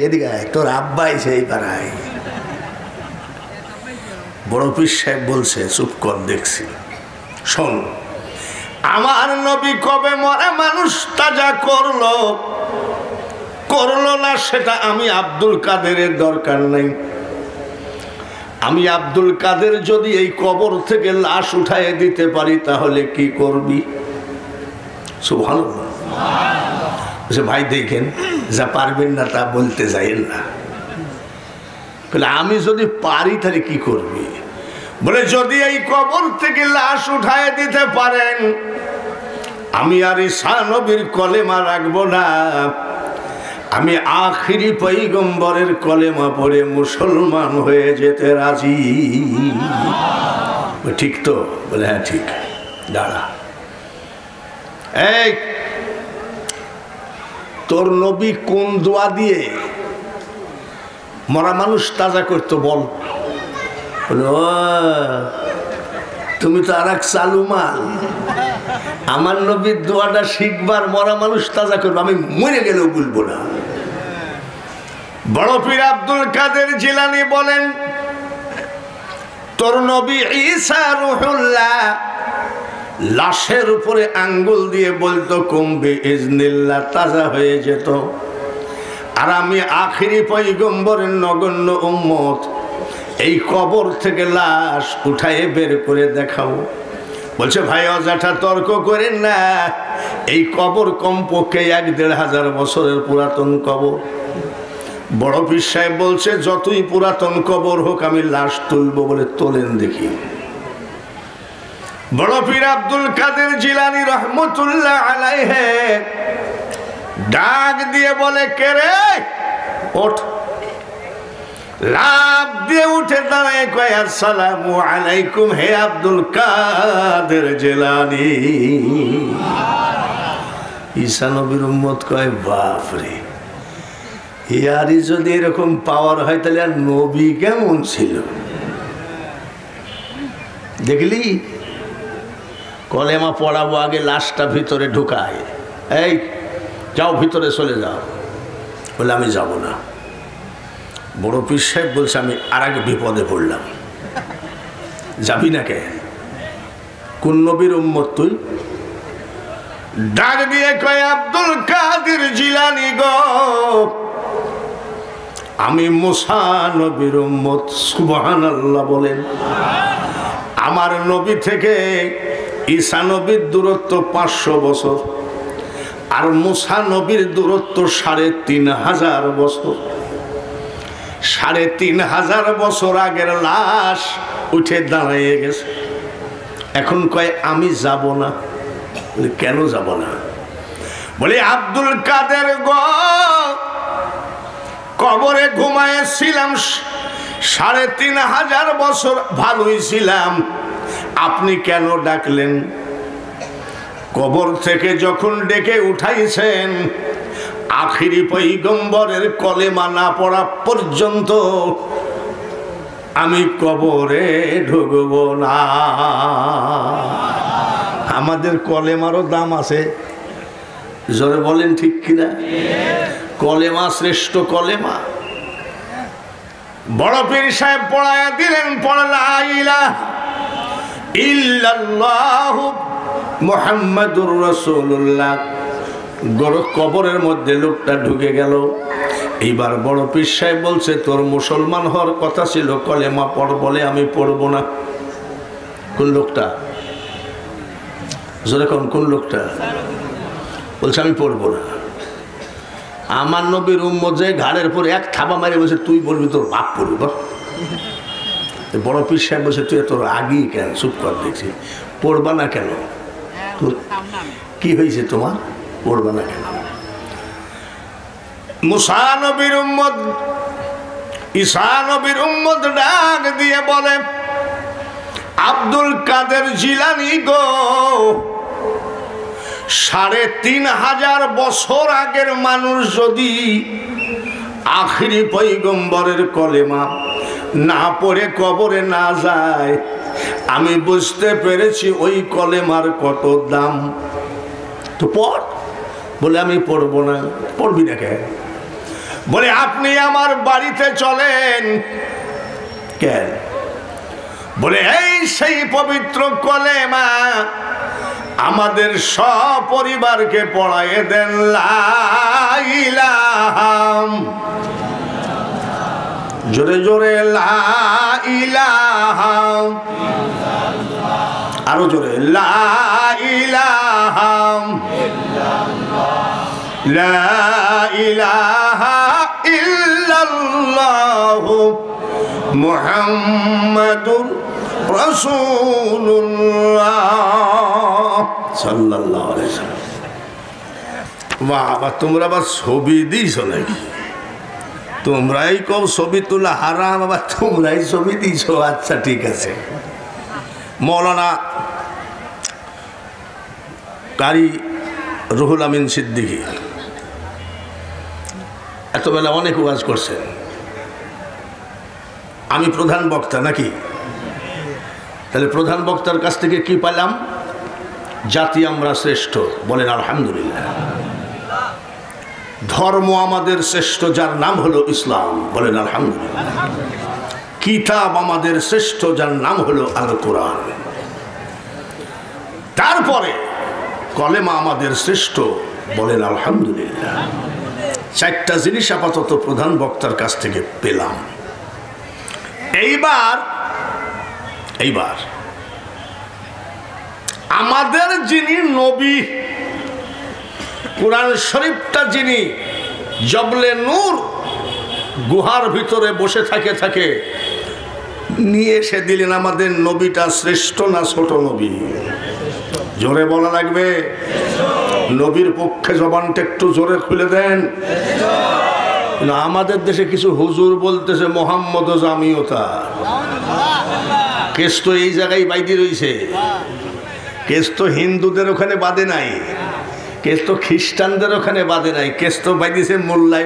এদিকে আয়, তোর আব্বাই সেই পাড়ায়। বড় পীর সাহেব বলছে, চুপ কর, দেখছি। শোন, আমার নবী কবে মরা মানুষ তাজা করলো না সেটা আমি আব্দুল কাদেরের দরকার নাই। আমি আব্দুল কাদের যদি এই কবর থেকে লাশ উঠায় দিতে পারি তাহলে কি করবি? সুবহানাল্লাহ। ভাই দেখেন, যা পারবেন না তা বলতে যাইেন না। আমি যদি পারি তাহলে কি করবি? বলে, যদি এই কবর থেকে লাশ উঠায় দিতে পারেন আমি আর ঈসা নবীর কলেমা রাখবো না, আমি আখিরি পয়গম্বরের কলেমা পড়ে মুসলমান হয়ে যেতে রাজি। ঠিক তো? বলে, হ্যাঁ ঠিক। দাঁড়া, এই তোর নবী কোন দোয়া দিয়ে মরা মানুষ তাজা করতো বল? বলো, তুমি তো আর এক চালু মাল। আমার নবীর দোয়াটা শিখবার, মরা মানুষ তাজা করবো, আমি মরে গেলেও বলবো না। বড় পীর আব্দুল কাদের জিলানী বলেন, তোর নবী ঈসা রূহুল্লাহ লাশের উপরে আঙ্গুল দিয়ে বলতো কুম্বি ইজনিল্লাহ, তাজা হয়ে যেত। আর আমি আখিরি পয়গম্বরের নগণ্য উম্মত, এই কবর থেকে লাশ উঠায়ে বের করে দেখাবো। বলছে, ভাই অযথা তর্ক করেন না, এই কবর কমপক্ষে ১-১.৫০০ বছরের পুরাতন কবর। বড় পীর সাহেব বলছে, যতই পুরাতন কবর হোক আমি লাশ তুলবো। বলে, তোলেন দেখি। বড় পীর আব্দুল কাদের জিলানী রহমতুল্লাহ আলাইহি ডাক দিয়ে বলে, কে রে? ওঠ। লাভ দিয়ে উঠে দাঁড়ায় কয়, আসসালামু আলাইকুম হে আব্দুল কাদের জিলানী। ঈসা নবীর উম্মত কয়, বাপরে, ইয়ারই যদি এরকম পাওয়ার হয় তাহলে আর নবী কেমন ছিল? দেখলি, কলেমা পড়াবো, আগে লাশটা ভিতরে ঢুকায়। এই যাও, ভিতরে চলে যাও। বলে, আমি যাব না। বড় পীর সাহেব বলছে, আমি আর আগে বিপদে পড়লাম। যাবি না কে? কোন নবীর উম্মত তুই? ডাক দিয়ে কয়, আব্দুল কাদের জিলানী গো, আমি মুসা নবীর উম্মত। সুবহানাল্লাহ বলেন। আমার নবী থেকে ঈসা নবীর দূরত্ব 500 বছর, আর মুসা নবীর দূরত্ব 3500 বছর। 3500 বছর আগের লাশ উঠে দাঁড়িয়ে গেছে। এখন কয়, আমি যাব না। কেন যাব না? বলে, আব্দুল কাদের গো, কবরে ঘুমায়েছিলাম 3500 বছর, ভালোই ছিলাম, আপনি কেন ডাকলেন? কবর থেকে যখন ডেকে উঠাইছেন, আখিরি পয়গম্বরের কলেমা না পড়া পর্যন্ত আমি কবরে ঢুকব না। আমাদের কলেমারও দাম আছে, জোরে বলেন ঠিক কিনা? কলেমা শ্রেষ্ঠ কলেমা। বড় পীর সাহেব পড়ায়া দিলেন, পড়লা ইলাহা ইল্লাল্লাহু মুহাম্মাদুর রাসূলুল্লাহ। কবরের মধ্যে লোকটা ঢুকে গেল। এইবার বড় পীর সাহেব বলছে, তোর মুসলমান হওয়ার কথা ছিল, কলেমা পড়। বলে, আমি পড়বো না। কোন লোকটা? যখন কোন লোকটা বলছে, আমি পড়বো না। আমার নবীর উম্মত যে ঘাড়ের পরে এক থাবা মারি বলছে, তুই বলবি তোর বাপ পড়বি। বড় পীর সাহেব বলছে, তুই তোর আগেই কেন? চুপ কর, দেখছি পড়বা না কেন? কি হয়েছে তোমার? পড়বা না কেন? মুসা নবীর উম্মত, ঈসা নবীর উম্মত ডাক দিয়ে বলে, আব্দুল কাদের জিলানী গো, 3500 বছর আগের মানুষ যদি আখিরি পয়গম্বরের কলেমা না পড়ে কবরে না যায়, আমি বুঝতে পেরেছি ওই কলেমার কত দাম। তো পড়। বলে, আমি পড়বো না। পড়বি না কে? বলে আপনি আমার বাড়িতে চলেন। কেন? বলে এই সেই পবিত্র কলেমা আমাদের সপরিবারকে পড়াইয়ে দেন লা ইলাহা, জোরে জোরে লা ইলাহা, আরো জোরে লা ইলাহা, লা ইলাহা ইল্লাল্লাহু মুহাম্মাদুর রাসূলুল্লাহ সাল্লাল্লাহু আলাইহি ওয়াসাল্লাম। বাবা তোমরা আবার ছবি দিয়েছো নাকি? তোমরাই কও ছবি তোলা হারাম, আবার তোমরাই ছবি দিয়েছো। আচ্ছা ঠিক আছে। মৌলানা কারি রুহুল আমিন সিদ্দিকী এতবেলা অনেক ওয়াজ করছেন, আমি প্রধান বক্তা নাকি? তাহলে প্রধান বক্তার কাছ থেকে কি পেলাম? জাতি আমরা শ্রেষ্ঠ, বলেন আলহামদুলিল্লাহ। ধর্ম আমাদের শ্রেষ্ঠ, যার নাম হলো ইসলাম, বলেন আলহামদুলিল্লাহ। কিতাব আমাদের শ্রেষ্ঠ, যার নাম হলো আল কোরআন। তারপরে কলেমা আমাদের শ্রেষ্ঠ, বলেন আলহামদুলিল্লাহ। চারটা জিনিস আপাতত প্রধান বক্তার কাছ থেকে পেলাম। এইবার আমাদের যিনি নবী, কুরআন শরীফটা যিনি জবলে নূর গুহার ভিতরে বসে থাকে নিয়ে এসে দিলেন, আমাদের নবীটা শ্রেষ্ঠ না ছোট নবী? জোরে বলা লাগবে। নবীর পক্ষে জবানটা একটু জোরে খুলে দেন। আমাদের দেশে কিছু হুজুর বলতেছে মোহাম্মদ জামিয়তা। কেস তো এই জায়গায় বাইদি রয়েছে, কেস তো হিন্দুদের ওখানে বাদে নাই, কেস তো খ্রিস্টানদের ওখানে বাদে নাই, কেস তো বাইদিছে মোল্লাই।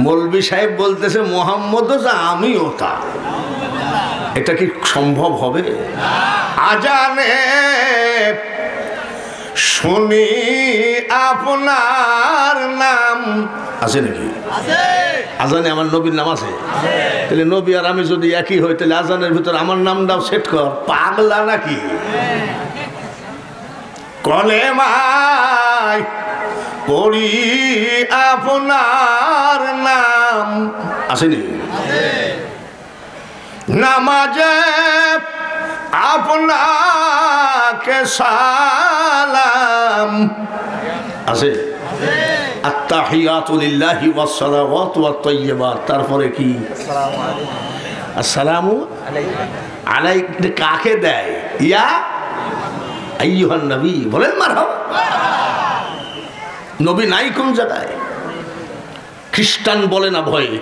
মৌলবি সাহেব বলতেছে মোহাম্মদ জামিয়তা। এটা কি সম্ভব হবে? আজানে শুনি আপনার নাম আছে নাকি? আজানে আমার নবীর নাম আছে। তাহলে নবী আর আমি যদি একই হই, তাহলে আজানের ভিতর আমার নামটাও সেট কর। পাগলা নাকি? কলেমায় পড়ি আপনার নাম আসেনি? নামাজে আপনাকে সালাম আছে। আত্তাহিয়াতু লিল্লাহি ওয়াস সালাওয়াতু ওয়াত তাইয়্যিবাত। তারপরে কি? আসসালামু আলাইকুম। কাকে দেয়? ইয়া আইয়ুহান নবী, বলেন মারহাবা। নবী নাই কোন জায়গায়? খ্রিস্টান বলে না ভয়ে,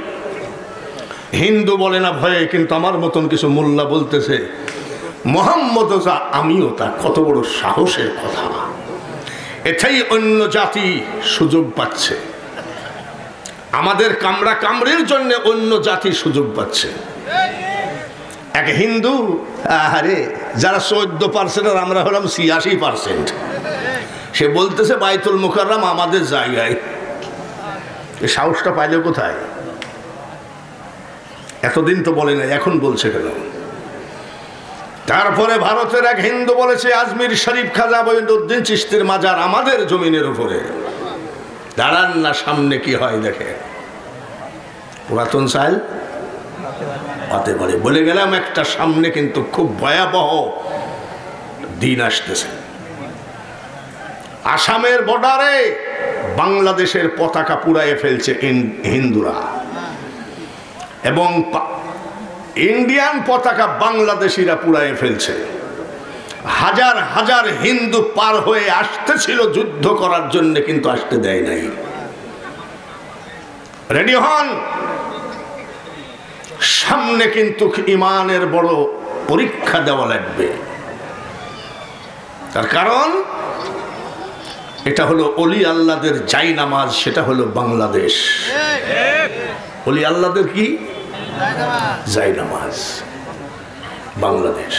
হিন্দু বলে না ভয়ে, কিন্তু আমার মতন কিছু মোল্লা বলতেছে মোহাম্মদ যা আমিও তা। কত বড় সাহসের কথা! এটাই অন্য জাতি সুযোগ পাচ্ছে, আমাদের কামড়া কামড়ির জন্য অন্য জাতি সুযোগ পাচ্ছে। এক হিন্দু, আরে যারা 14% আর আমরা হলাম 86%, সে বলতেছে বাইতুল মুকাররম আমাদের জায়গায়। এই সাহসটা পাইলে কোথায়? এতদিন তো বলে নাই, এখন বলছে কেন? তারপরে ভারতের এক হিন্দু বলেছে আজমির শরীফ খাজা মঈনুদ্দিন চিশতির মাজার আমাদের জমিনের উপরে। দাঁড়ান না, সামনে কি হয় দেখে। পুরাতন সাইল হতে পারে বলে গেলাম একটা, সামনে কিন্তু খুব ভয়াবহ দিন আসতেছে। আসামের বর্ডারে বাংলাদেশের পতাকা পুড়াইয়ে ফেলছে হিন্দুরা, এবং ইন্ডিয়ান পতাকা বাংলাদেশিরা পুড়াইয়ে ফেলছে। হাজার হাজার হিন্দু পার হয়ে আসতেছিল যুদ্ধ করার জন্য, কিন্তু আসতে দেয় নাই। রেডি হন, সামনে কিন্তু ইমানের বড় পরীক্ষা দেওয়া লাগবে। তার কারণ এটা হলো অলি আল্লাহদের জাই নামাজ, সেটা হলো বাংলাদেশ। অলি আল্লাহদের কি জাই নামাজ বাংলাদেশ।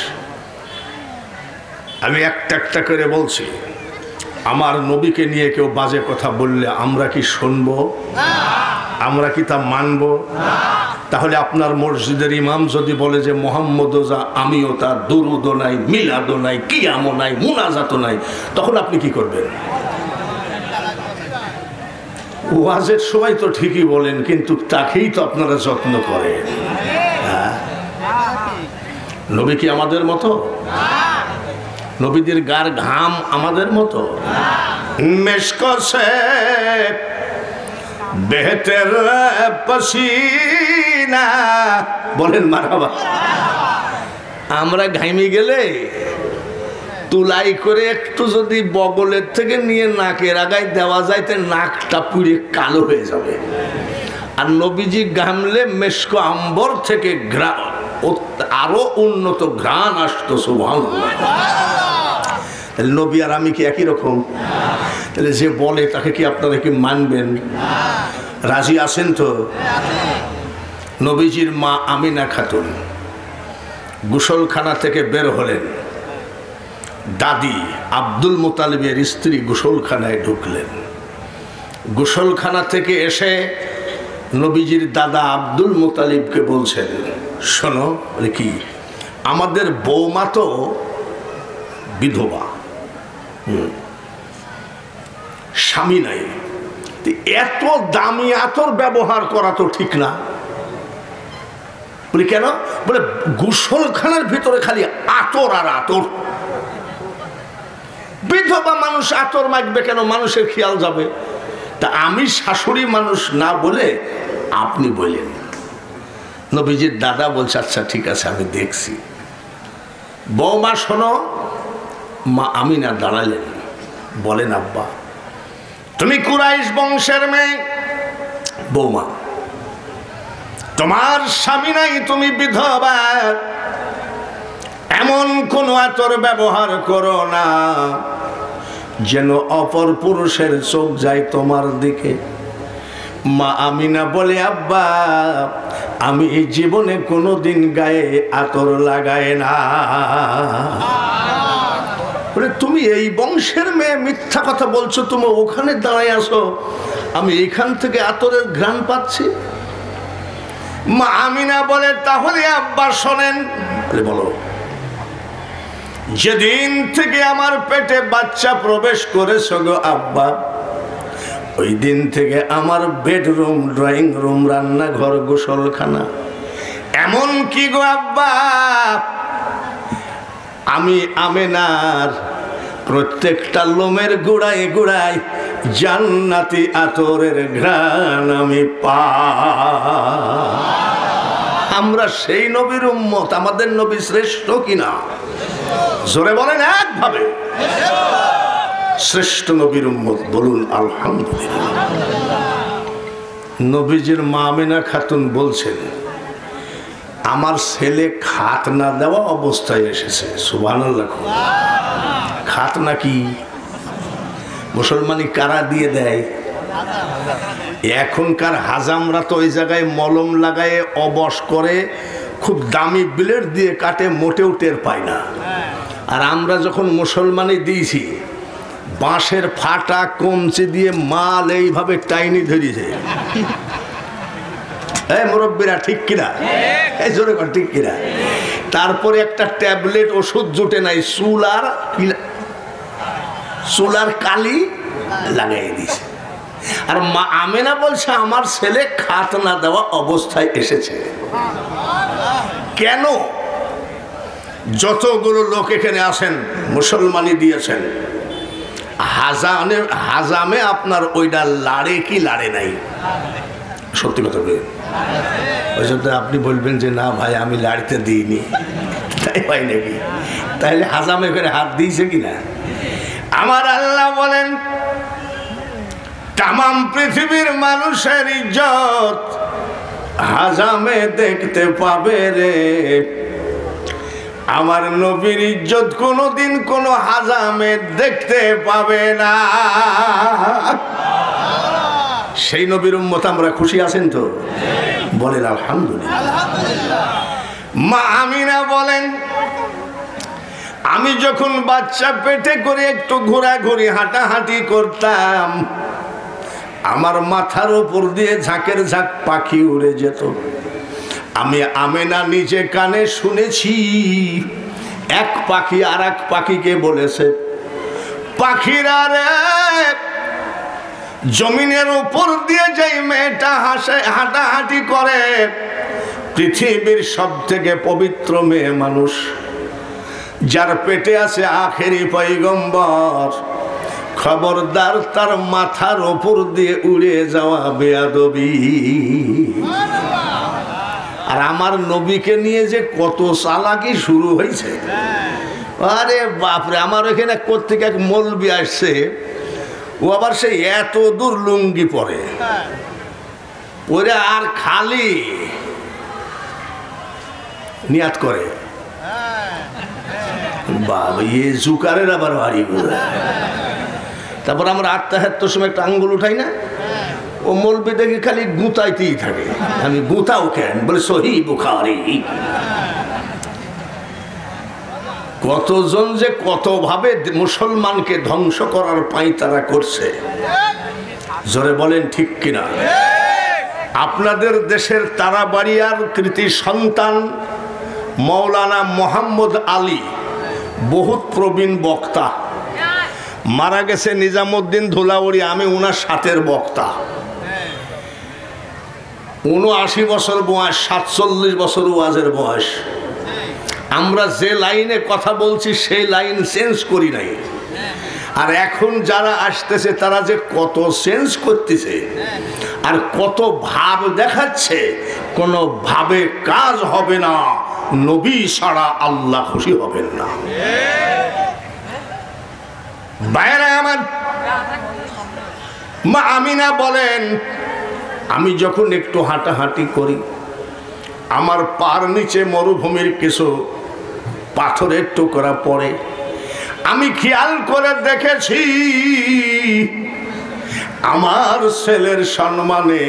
আমি একটা একটা করে বলছি। আমার নবীকে নিয়ে কেউ বাজে কথা বললে আমরা কি শুনবো? আমরা কি তা মানবো? তাহলে আপনার মসজিদের ইমাম যদি বলে যে মোহাম্মদও যা আমিও তা, দুরুদও নাই, মিলাদও নাই, কিয়ামও নাই, মুনাজাতও নাই, তখন আপনি কি করবেন? ওয়াজের সময় তো ঠিকই বলেন, কিন্তু তাকেই তো আপনারা যত্ন করেন। হ্যাঁ, নবী কি আমাদের মতো? নবীদের গার ঘাম আমাদের মতো? মেশক সে বেহতের পসিনা, বলেন মারহাবা। আমরা ঘাইমে গেলে তুলাই করে একটু যদি বগলের থেকে নিয়ে নাকের আগায় দেওয়া যায়, তো নাকটা পুড়ে কালো হয়ে যাবে। আর নবীজি ঘামলে মেশক আম্বর থেকে আরো উন্নত ঘ্রাণ আসতো। সুবহানাল্লাহ। তাহলে নবী আর আমি কি একই রকম? তাহলে যে বলে তাকে কি আপনারা কি মানবেন? রাজি আছেন তো? নবীজির মা আমিনা খাতুন গোসলখানা থেকে বের হলেন, দাদি আব্দুল মুতালিবের স্ত্রী গোসলখানায় ঢুকলেন। গোসলখানা থেকে এসে নবীজির দাদা আব্দুল মুতালিবকে বলছেন, শোনো। বলে কি? আমাদের বৌমা তো বিধবা, স্বামী নাই, এত দামি আতর ব্যবহার করা তো ঠিক না। বলি কেন? বলে গোসলখানার ভিতরে খালি আতর আর আতর। বিধবা মানুষ আতর মাখবে কেন? মানুষের খেয়াল যাবে। তা আমি শাশুড়ি মানুষ না বলে আপনি বলেন। নবীজির দাদা বলছে, আচ্ছা ঠিক আছে, আমি দেখছি। বৌমা শোনো। মা আমিনা দাঁড়ালেন, বলেন আব্বা, তুমি কুরাইশ বংশের মেয়ে, বৌমা, তোমার স্বামী নাই, তুমি বিধবা, এমন কোন আতর ব্যবহার করো না যেন অপর পুরুষের চোখ যায় তোমার দিকে। মা আমিনা বলে, আব্বা, আমি এই জীবনে কোনোদিন গায়ে আতর লাগাই না। তুমি এই বংশের মেয়ে, মিথ্যা কথা বলছো। তুমি ওখানে দাঁড়ায় আসো, আমি এইখান থেকে আতরের ঘ্রাণ পাচ্ছি। মা আমিনা বলে, তাহলে আব্বা শোনেন। বলো। যেদিন থেকে আমার পেটে বাচ্চা প্রবেশ করেছো গো আব্বা, ওই দিন থেকে আমার বেডরুম, ড্রয়িং রুম, রান্নাঘর, গোসলখানা, এমন কি গো আব্বা, আমি আমিনার প্রত্যেকটা লোমের গোড়ায় গোড়ায় জান্নাতি আতরের ঘ্রাণ আমি পাই। আমরা সেই নবীর উম্মত। আমাদের নবী শ্রেষ্ঠ কিনা? জোরে বলেন একভাবে। শ্রেষ্ঠ নবীর উম্মত, বলুন আলহামদুলিল্লাহ। নবীজির মা আমিনা খাতুন বলছেন, আমার ছেলে খাতনা দেওয়া অবস্থায় এসেছে। সুবহানাল্লাহ। খাতনা কি? মুসলমানি কারা দিয়ে দেয়? এখনকার হাজামরা তো ওই জায়গায় মলম লাগায় অবশ করে, খুব দামি ব্লেড দিয়ে কাটে, মোটেও টের পায় না। আর আমরা যখন মুসলমানি দিয়েছি, বাঁশের ফাটা কমচি দিয়ে মাল এইভাবে টাইনি ধরিয়েছে। এই মুরব্বীরা ঠিক কিনা? এই জোরে কর ঠিক কিনা? তারপরে একটা ট্যাবলেট ওষুধ জুটে নাই, চুলার কালি লাগাই দিয়েছে। আর মা আমেনা বলছে, আমার ছেলে খাতনা দেওয়া অবস্থায় এসেছে। কেন? যতগুলো লোক এখানে আসেন মুসলমানি দিয়েছেন, হাজামে আপনার ওইটা লাড়ে কি লাড়ে নাই? সত্যি কথা বলেন। ওই জন্য আপনি বলবেন যে না ভাই আমি লাড়িতে দিইনি, তাই হয় নাকি? তাইলে হাজামে করে হাত দিয়েছে কিনা? আমার আল্লাহ বলেন, তামাম পৃথিবীর মানুষের ইজ্জত হাজামে দেখতে পাবে রে। আমার নবীর ইজ্জত কোনোদিন কোনো হাজামে দেখতে পাবে না। সেই নবীর উম্মত আমরা খুশি আছেন তো? বলেন আলহামদুলিল্লাহ। মা আমিনা বলেন, আমি যখন বাচ্চা পেটে করে একটু ঘোরাঘুরি হাঁটাহাঁটি করতাম, আমার মাথার উপর দিয়ে ঝাঁকের ঝাঁক পাখি উড়ে যেত। আমি আমেনা নিজে কানে শুনেছি, এক পাখি আর এক পাখিকে বলেছে, পাখিরা রে, জমিনের উপর দিয়ে যেই মেয়েটা হাঁটাহাঁটি করে, পৃথিবীর সব থেকে পবিত্র মেয়ে মানুষ, যার পেটে আছে আখেরি পয়গম্বর, খবরদার তার মাথার উপর দিয়ে উড়ে যাওয়া বেয়াদবি। আর আমার নবীকে নিয়ে যে কত চালাকি শুরু হয়েছে, আরে বাপরে। আমার এখানে কোত্থেকে এক মৌলবি আসছে, ও আবার সে এত দূর লুঙ্গি পরে, ওরে আর খালি নিয়াত করে, বাবা এ জুকারের আবার বাড়ি। তারপর আমরা আত্মাহাত্তর সময় একটা আঙ্গুল উঠাই না, ও মৌলবি দেখি খালি গুতাইতেই থাকে। আমি গুতাও কেন, বলে সহি বুখারী। কতজন যে কতভাবে মুসলমানকে ধ্বংস করার পাঁয়তারা করছে, জোরে বলেন ঠিক কিনা? আপনাদের দেশের তারাবাড়িয়ার কৃতি সন্তান মৌলানা মোহাম্মদ আলী, বহুত প্রবীণ বক্তা, মারা গেছে নিজামুদ্দিন ধুলাউড়ি। আমি ওনার সাথের বক্তা। ৭৯ বছর বয়স, ৪৭ বছর ওয়াজের বয়স। আমরা যে লাইনে কথা বলছি সেই লাইন চেঞ্জ করি নাই। আর এখন যারা আসতেছে তারা যে কত চেঞ্জ করতেছে আর কত ভাব দেখাচ্ছে, কোনো ভাবে কাজ হবে না। নবী ছাড়া আল্লাহ খুশি হবেন না। বাইরে আমার মা আমিনা বলেন, আমি যখন একটু হাঁটাহাঁটি করি, আমার পার নিচে মরুভূমির কিছু পাথরের টুকরা পড়ে। আমি খেয়াল করে দেখেছি আমার ছেলের সম্মানে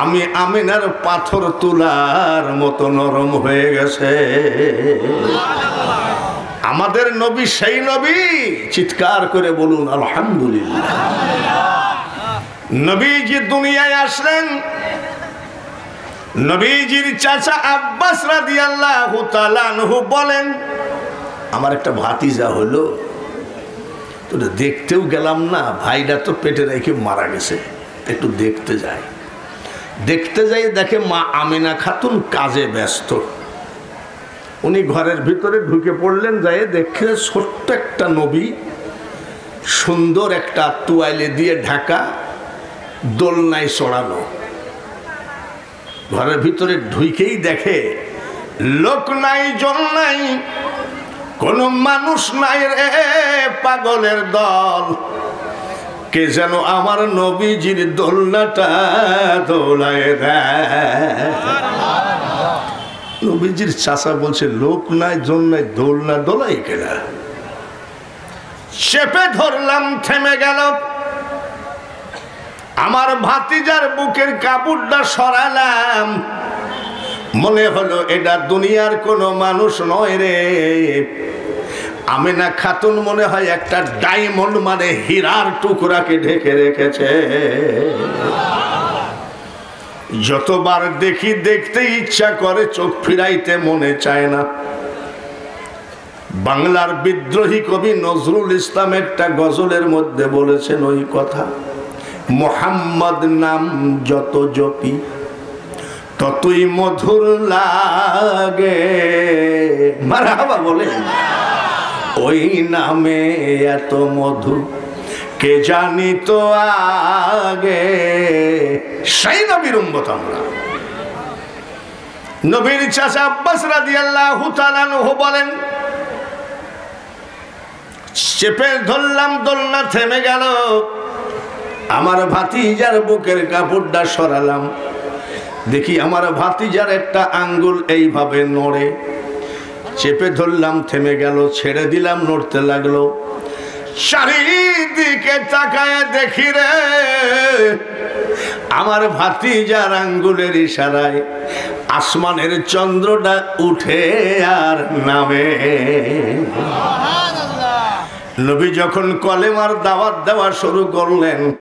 আমি আমিনার পাথর তুলার মতো নরম হয়ে গেছে। আমাদের নবী সেই নবী, চিৎকার করে বলুন আলহামদুলিল্লাহ। নবীজি দুনিয়ায় আসলেন, নবীজির চাচা আব্বাস রাদিয়াল্লাহু তাআলা আনহু বলেন, আমার একটা ভাতিজা হলো, তো দেখতেও গেলাম না, ভাইটা তো পেটে রেখে মারা গেছে, একটু দেখতে যাই। দেখতে যাই দেখে মা আমিনা খাতুন কাজে ব্যস্ত। উনি ঘরের ভিতরে ঢুকে পড়লেন, যাই দেখে ছোট্ট একটা নবী, সুন্দর একটা তোয়ালে দিয়ে ঢাকা, দোলনায় চড়ানো। ঘরের ভিতরে ঢুকেই দেখে লোক নাই, জন নাই, কোন মানুষ নাই রে, পাগলের দল। কে যেন আমার নবীজির দোলনাটা দোলায় দেয়। নবীজির চাচা বলছে, লোক নাই, জন নাই, দোলনা দোলাই কেনা? চেপে ধরলাম, থেমে গেল। আমার ভাতিজার বুকের কাপড়টা সরালাম, মনে হলো এটা দুনিয়ার কোনো মানুষ নয় রে। আমিনা খাতুন মনে হয় একটা ডায়মন্ড মানে হীরার টুকরাকে ঢেকে রেখেছে। যতবার দেখি দেখতে ইচ্ছা করে, চোখ ফিরাইতে মনে চায় না। বাংলার বিদ্রোহী কবি নজরুল ইসলাম একটা গজলের মধ্যে বলেছেন ওই কথা, মোহাম্মদ নাম যত জপি ততই মধুর লাগে। মারহাবা বলে, ওই নামে এত মধু কে জানি তো আগে। সেই নবীর উম্মত আমরা। নবীর চাচা আব্বাস রাদিয়াল্লাহু তাআলা আনহু বলেন, চেপে ধরলাম, দোলনা থেমে গেল। আমার ভাতিজার বুকের কাপড়টা সরালাম, দেখি আমার ভাতিজার একটা আঙ্গুল এইভাবে নড়ে। চেপে ধরলাম, থেমে গেল, ছেড়ে দিলাম, নড়তে লাগলো। চারিদিকে তাকায় দেখি রে, আমার ভাতিজার আঙ্গুলের ইশারায় আসমানের চন্দ্রটা উঠে আর নামে। নবী যখন কলেমার দাওয়াত দেওয়া শুরু করলেন,